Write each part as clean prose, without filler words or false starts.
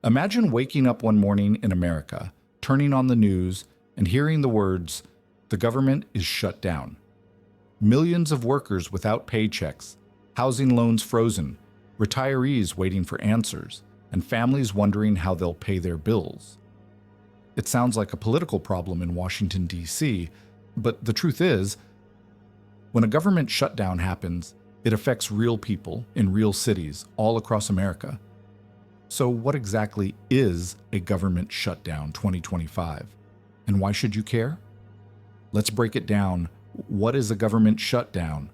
Imagine waking up one morning in America, turning on the news, and hearing the words, "The government is shut down." Millions of workers without paychecks, housing loans frozen, retirees waiting for answers, and families wondering how they'll pay their bills. It sounds like a political problem in Washington, D.C., but the truth is, when a government shutdown happens, it affects real people in real cities all across America. So what exactly is a government shutdown 2025? And why should you care? Let's break it down. What is a government shutdown?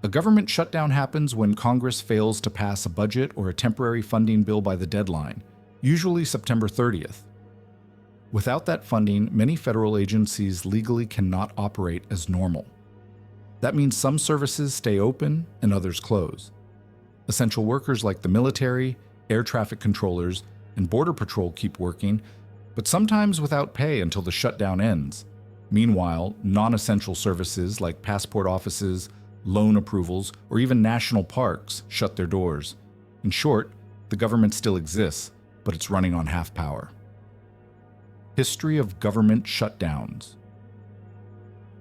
A government shutdown happens when Congress fails to pass a budget or a temporary funding bill by the deadline, usually September 30th. Without that funding, many federal agencies legally cannot operate as normal. That means some services stay open and others close. Essential workers like the military, air traffic controllers, and Border Patrol keep working, but sometimes without pay until the shutdown ends. Meanwhile, non-essential services like passport offices, loan approvals, or even national parks shut their doors. In short, the government still exists, but it's running on half power. History of government shutdowns.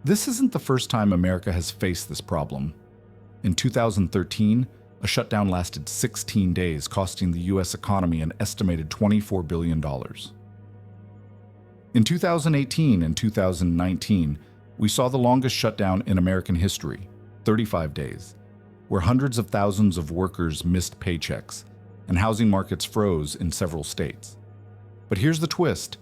This isn't the first time America has faced this problem. In 2013, a shutdown lasted 16 days, costing the U.S. economy an estimated $24 billion. In 2018 and 2019, we saw the longest shutdown in American history, 35 days, where hundreds of thousands of workers missed paychecks, and housing markets froze in several states. But here's the twist.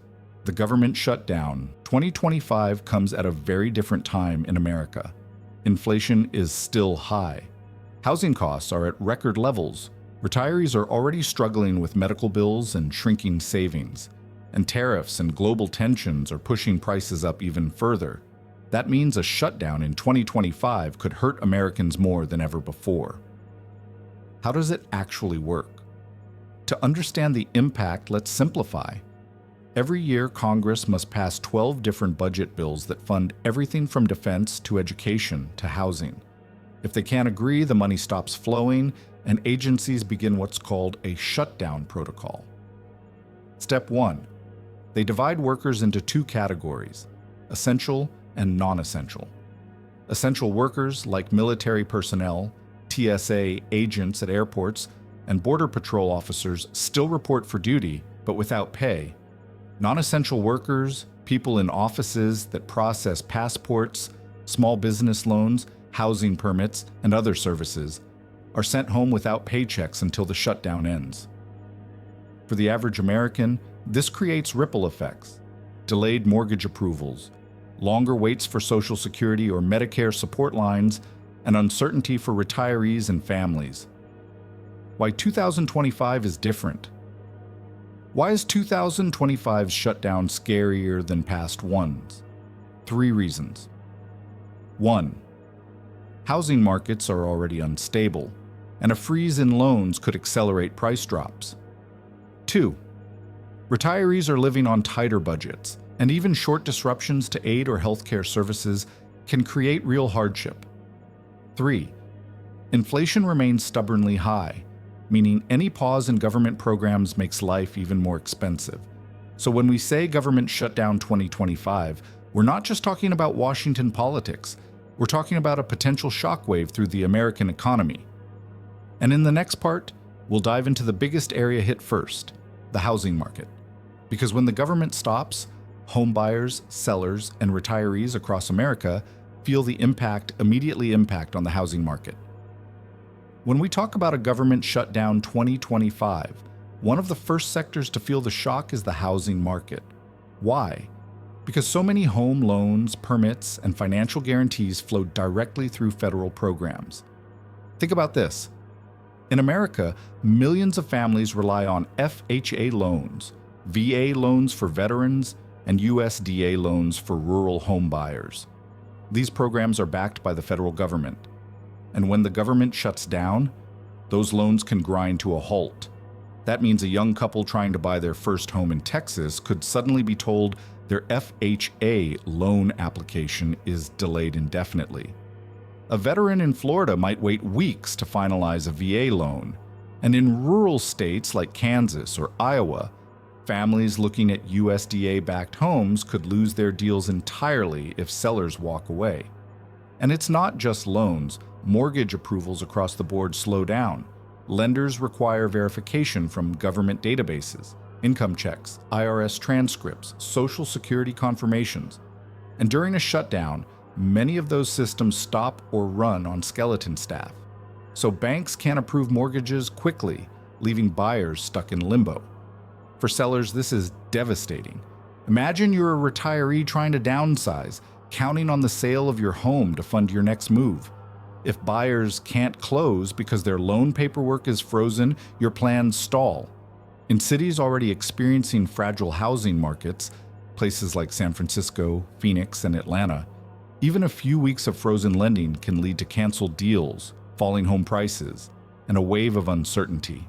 The government shutdown 2025 comes at a very different time in America. Inflation is still high. Housing costs are at record levels. Retirees are already struggling with medical bills and shrinking savings. And tariffs and global tensions are pushing prices up even further. That means a shutdown in 2025 could hurt Americans more than ever before. How does it actually work? To understand the impact, let's simplify. Every year, Congress must pass 12 different budget bills that fund everything from defense to education to housing. If they can't agree, the money stops flowing, and agencies begin what's called a shutdown protocol. Step 1. They divide workers into two categories, essential and non-essential. Essential workers, like military personnel, TSA agents at airports, and Border Patrol officers, still report for duty, but without pay. Non-essential workers, people in offices that process passports, small business loans, housing permits, and other services, are sent home without paychecks until the shutdown ends. For the average American, this creates ripple effects: delayed mortgage approvals, longer waits for Social Security or Medicare support lines, and uncertainty for retirees and families. Why 2025 is different? Why is 2025's shutdown scarier than past ones? 3 reasons. 1. Housing markets are already unstable, and a freeze in loans could accelerate price drops. 2. Retirees are living on tighter budgets, and even short disruptions to aid or healthcare services can create real hardship. 3. Inflation remains stubbornly high, meaning any pause in government programs makes life even more expensive. So when we say government shutdown 2025, we're not just talking about Washington politics. We're talking about a potential shockwave through the American economy. And in the next part, we'll dive into the biggest area hit first, the housing market. Because when the government stops, home buyers, sellers, and retirees across America feel the immediate impact on the housing market. When we talk about a government shutdown 2025, one of the first sectors to feel the shock is the housing market. Why? Because so many home loans, permits, and financial guarantees flow directly through federal programs. Think about this. In America, millions of families rely on FHA loans, VA loans for veterans, and USDA loans for rural home buyers. These programs are backed by the federal government. And when the government shuts down, those loans can grind to a halt. That means a young couple trying to buy their first home in Texas could suddenly be told their FHA loan application is delayed indefinitely. A veteran in Florida might wait weeks to finalize a VA loan, And in rural states like Kansas or Iowa, families looking at USDA-backed homes could lose their deals entirely if sellers walk away. And it's not just loans. Mortgage approvals across the board slow down. Lenders require verification from government databases, income checks, IRS transcripts, Social Security confirmations. And during a shutdown, many of those systems stop or run on skeleton staff. So banks can't approve mortgages quickly, leaving buyers stuck in limbo. For sellers, this is devastating. Imagine you're a retiree trying to downsize, counting on the sale of your home to fund your next move. If buyers can't close because their loan paperwork is frozen, your plans stall. In cities already experiencing fragile housing markets, places like San Francisco, Phoenix, and Atlanta, even a few weeks of frozen lending can lead to canceled deals, falling home prices, and a wave of uncertainty.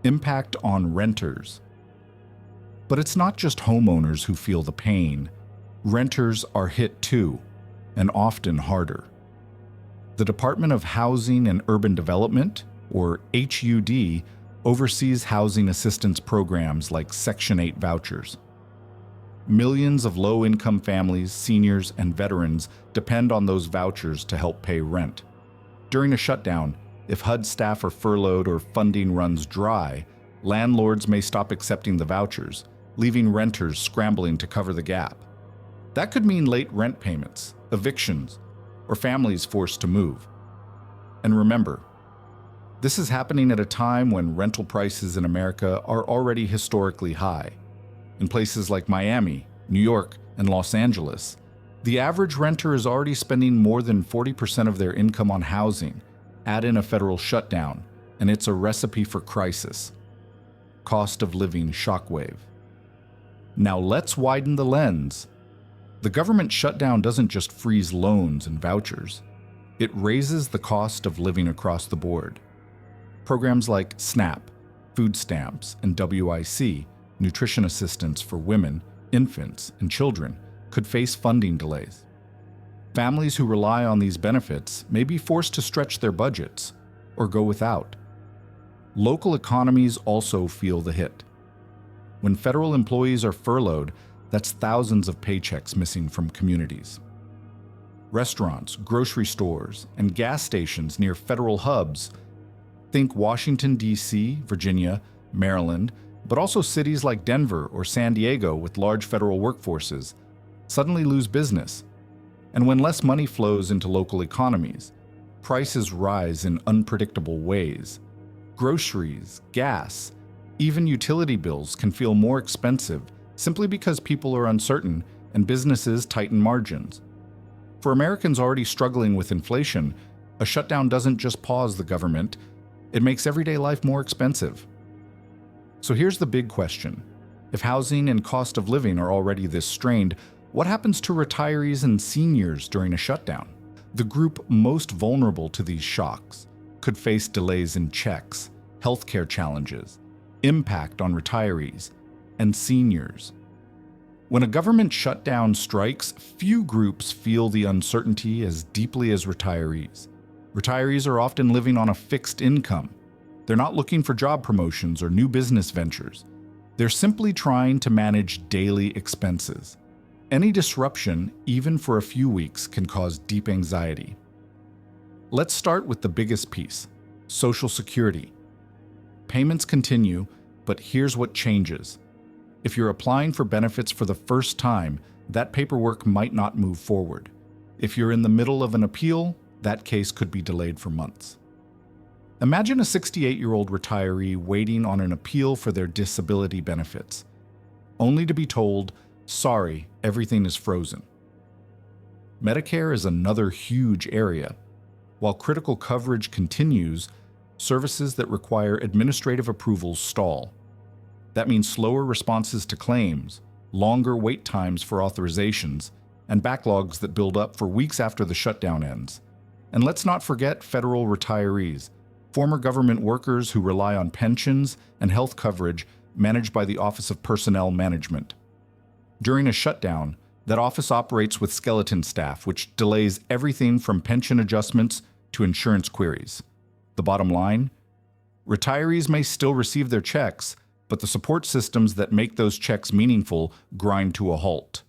Impact on renters. But it's not just homeowners who feel the pain. Renters are hit too, and often harder. The Department of Housing and Urban Development, or HUD, oversees housing assistance programs like Section 8 vouchers. Millions of low-income families, seniors, and veterans depend on those vouchers to help pay rent. During a shutdown, if HUD staff are furloughed or funding runs dry, landlords may stop accepting the vouchers, leaving renters scrambling to cover the gap. That could mean late rent payments, evictions, or families forced to move. And remember, this is happening at a time when rental prices in America are already historically high. In places like Miami, New York, and Los Angeles, the average renter is already spending more than 40% of their income on housing. Add in a federal shutdown, and it's a recipe for crisis. Cost of living shockwave. Now let's widen the lens. The government shutdown doesn't just freeze loans and vouchers. It raises the cost of living across the board. Programs like SNAP, food stamps, and WIC, nutrition assistance for women, infants, and children, could face funding delays. Families who rely on these benefits may be forced to stretch their budgets or go without. Local economies also feel the hit. When federal employees are furloughed, that's thousands of paychecks missing from communities. Restaurants, grocery stores, and gas stations near federal hubs, think Washington, D.C., Virginia, Maryland, but also cities like Denver or San Diego with large federal workforces, suddenly lose business. And when less money flows into local economies, prices rise in unpredictable ways. Groceries, gas, even utility bills can feel more expensive simply because people are uncertain and businesses tighten margins. For Americans already struggling with inflation, a shutdown doesn't just pause the government, it makes everyday life more expensive. So here's the big question. If housing and cost of living are already this strained, what happens to retirees and seniors during a shutdown? The group most vulnerable to these shocks could face delays in checks, healthcare challenges, impact on retirees, and seniors. When a government shutdown strikes, few groups feel the uncertainty as deeply as retirees. Retirees are often living on a fixed income. They're not looking for job promotions or new business ventures. They're simply trying to manage daily expenses. Any disruption, even for a few weeks, can cause deep anxiety. Let's start with the biggest piece: Social Security. Payments continue, but here's what changes. If you're applying for benefits for the first time, that paperwork might not move forward. If you're in the middle of an appeal, that case could be delayed for months. Imagine a 68-year-old retiree waiting on an appeal for their disability benefits, only to be told, "Sorry, everything is frozen." Medicare is another huge area. While critical coverage continues, services that require administrative approvals stall. That means slower responses to claims, longer wait times for authorizations, and backlogs that build up for weeks after the shutdown ends. And let's not forget federal retirees, former government workers who rely on pensions and health coverage managed by the Office of Personnel Management. During a shutdown, that office operates with skeleton staff, which delays everything from pension adjustments to insurance queries. The bottom line? Retirees may still receive their checks, but the support systems that make those checks meaningful grind to a halt.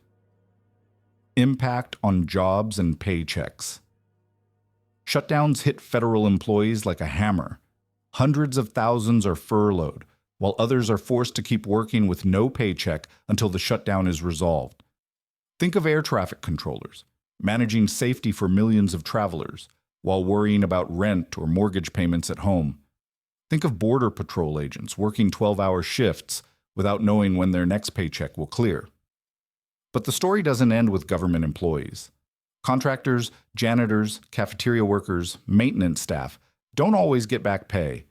Impact on jobs and paychecks. Shutdowns hit federal employees like a hammer. Hundreds of thousands are furloughed, while others are forced to keep working with no paycheck until the shutdown is resolved. Think of air traffic controllers, managing safety for millions of travelers, while worrying about rent or mortgage payments at home. Think of border patrol agents working 12-hour shifts without knowing when their next paycheck will clear. But the story doesn't end with government employees. Contractors, janitors, cafeteria workers, maintenance staff don't always get back pay.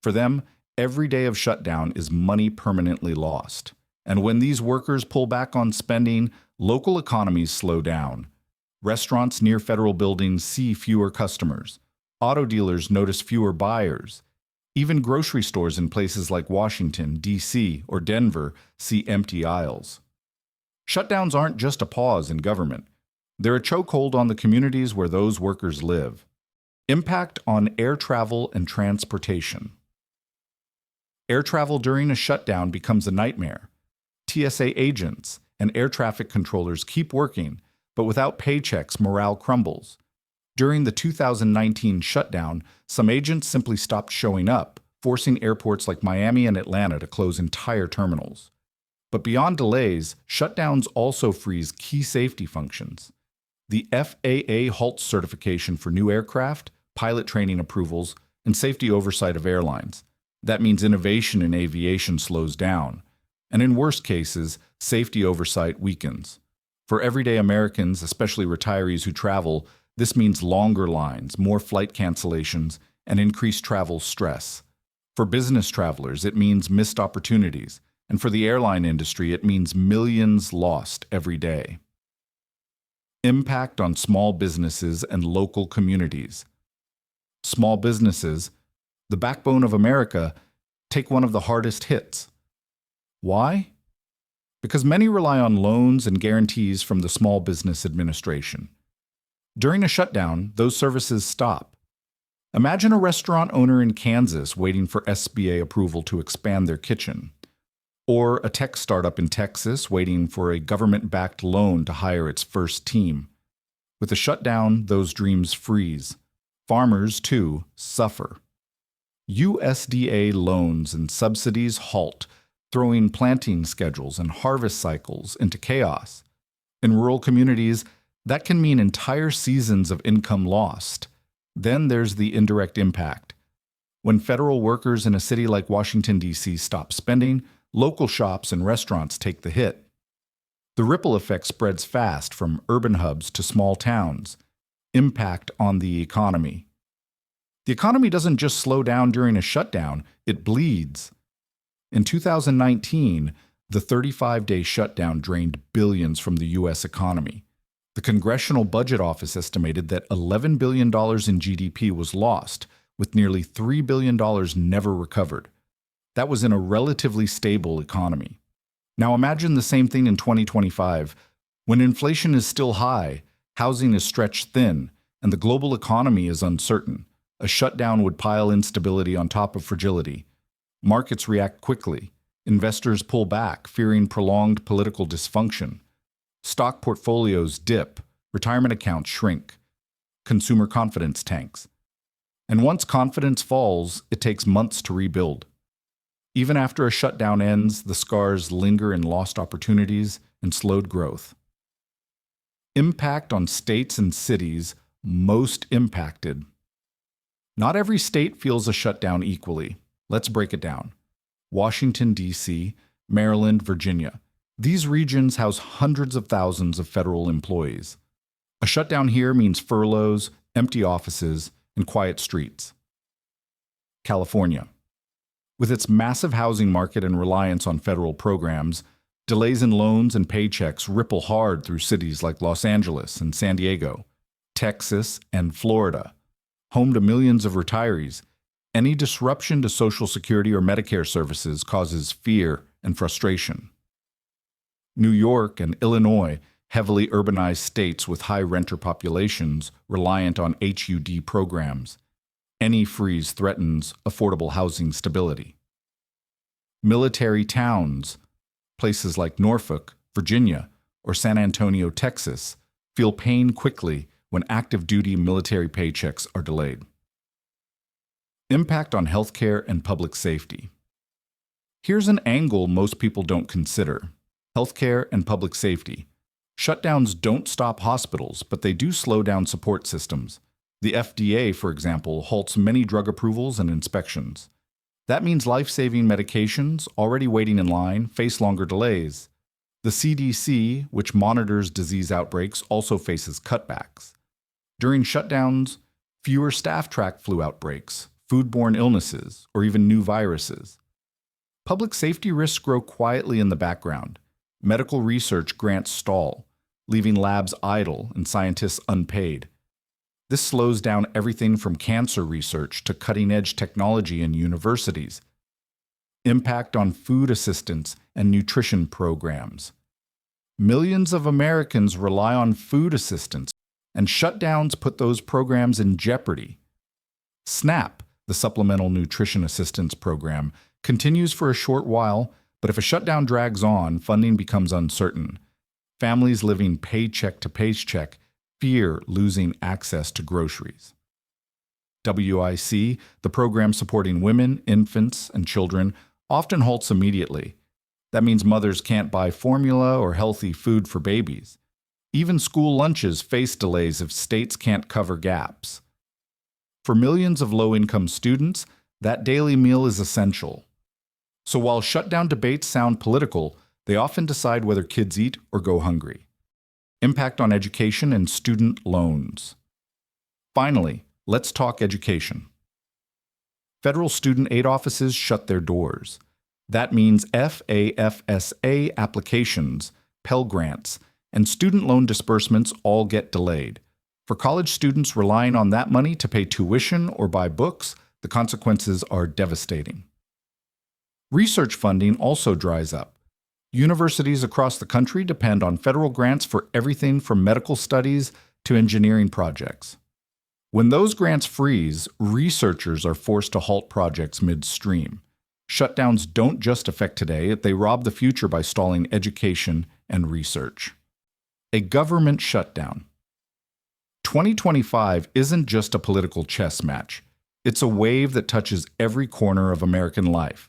For them, every day of shutdown is money permanently lost. And when these workers pull back on spending, local economies slow down. Restaurants near federal buildings see fewer customers. Auto dealers notice fewer buyers. Even grocery stores in places like Washington, D.C., or Denver see empty aisles. Shutdowns aren't just a pause in government. They're a chokehold on the communities where those workers live. Impact on air travel and transportation. Air travel during a shutdown becomes a nightmare. TSA agents and air traffic controllers keep working, but without paychecks, morale crumbles. During the 2019 shutdown, some agents simply stopped showing up, forcing airports like Miami and Atlanta to close entire terminals. But beyond delays, shutdowns also freeze key safety functions. The FAA HALT certification for new aircraft, pilot training approvals, and safety oversight of airlines. That means innovation in aviation slows down. And in worst cases, safety oversight weakens. For everyday Americans, especially retirees who travel, this means longer lines, more flight cancellations, and increased travel stress. For business travelers, it means missed opportunities. And for the airline industry, it means millions lost every day. Impact on small businesses and local communities. Small businesses, the backbone of America, take one of the hardest hits. Why? Because many rely on loans and guarantees from the Small Business Administration. During a shutdown, those services stop. Imagine a restaurant owner in Kansas waiting for SBA approval to expand their kitchen. Or a tech startup in Texas waiting for a government-backed loan to hire its first team. With a shutdown, those dreams freeze. Farmers, too, suffer. USDA loans and subsidies halt, throwing planting schedules and harvest cycles into chaos. In rural communities, that can mean entire seasons of income lost. Then there's the indirect impact. When federal workers in a city like Washington, D.C. stop spending, local shops and restaurants take the hit. The ripple effect spreads fast from urban hubs to small towns. Impact on the economy. The economy doesn't just slow down during a shutdown, it bleeds. In 2019, the 35-day shutdown drained billions from the U.S. economy. The Congressional Budget Office estimated that $11 billion in GDP was lost, with nearly $3 billion never recovered. That was in a relatively stable economy. Now imagine the same thing in 2025, when inflation is still high, housing is stretched thin, and the global economy is uncertain. A shutdown would pile instability on top of fragility. Markets react quickly. Investors pull back, fearing prolonged political dysfunction. Stock portfolios dip. Retirement accounts shrink. Consumer confidence tanks. And once confidence falls, it takes months to rebuild. Even after a shutdown ends, the scars linger in lost opportunities and slowed growth. Impact on states and cities most impacted. Not every state feels a shutdown equally. Let's break it down. Washington, D.C., Maryland, Virginia. These regions house hundreds of thousands of federal employees. A shutdown here means furloughs, empty offices, and quiet streets. California. With its massive housing market and reliance on federal programs, delays in loans and paychecks ripple hard through cities like Los Angeles and San Diego, Texas, and Florida. Home to millions of retirees, any disruption to Social Security or Medicare services causes fear and frustration. New York and Illinois, heavily urbanized states with high renter populations reliant on HUD programs. Any freeze threatens affordable housing stability. Military towns, places like Norfolk, Virginia, or San Antonio, Texas, feel pain quickly when active duty military paychecks are delayed. Impact on healthcare and public safety. Here's an angle most people don't consider: healthcare and public safety. Shutdowns don't stop hospitals, but they do slow down support systems. The FDA, for example, halts many drug approvals and inspections. That means life-saving medications, already waiting in line, face longer delays. The CDC, which monitors disease outbreaks, also faces cutbacks. During shutdowns, fewer staff track flu outbreaks, foodborne illnesses, or even new viruses. Public safety risks grow quietly in the background. Medical research grants stall, leaving labs idle and scientists unpaid. This slows down everything from cancer research to cutting-edge technology in universities. Impact on food assistance and nutrition programs. Millions of Americans rely on food assistance, and shutdowns put those programs in jeopardy. SNAP, the Supplemental Nutrition Assistance Program, continues for a short while, but if a shutdown drags on, funding becomes uncertain. Families living paycheck to paycheck fear losing access to groceries. WIC, the program supporting women, infants, and children, often halts immediately. That means mothers can't buy formula or healthy food for babies. Even school lunches face delays if states can't cover gaps. For millions of low-income students, that daily meal is essential. So while shutdown debates sound political, they often decide whether kids eat or go hungry. Impact on education and student loans. Finally, let's talk education. Federal student aid offices shut their doors. That means FAFSA applications, Pell Grants, and student loan disbursements all get delayed. For college students relying on that money to pay tuition or buy books, the consequences are devastating. Research funding also dries up. Universities across the country depend on federal grants for everything from medical studies to engineering projects. When those grants freeze, researchers are forced to halt projects midstream. Shutdowns don't just affect today, they rob the future by stalling education and research. A government shutdown. 2025 isn't just a political chess match. It's a wave that touches every corner of American life.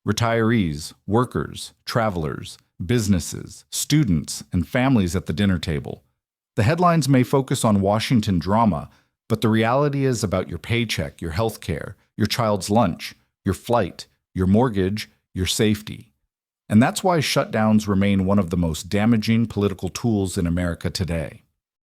Retirees, workers, travelers, businesses, students, and families at the dinner table. The headlines may focus on Washington drama, but the reality is about your paycheck, your health care, your child's lunch, your flight, your mortgage, your safety. And that's why shutdowns remain one of the most damaging political tools in America today.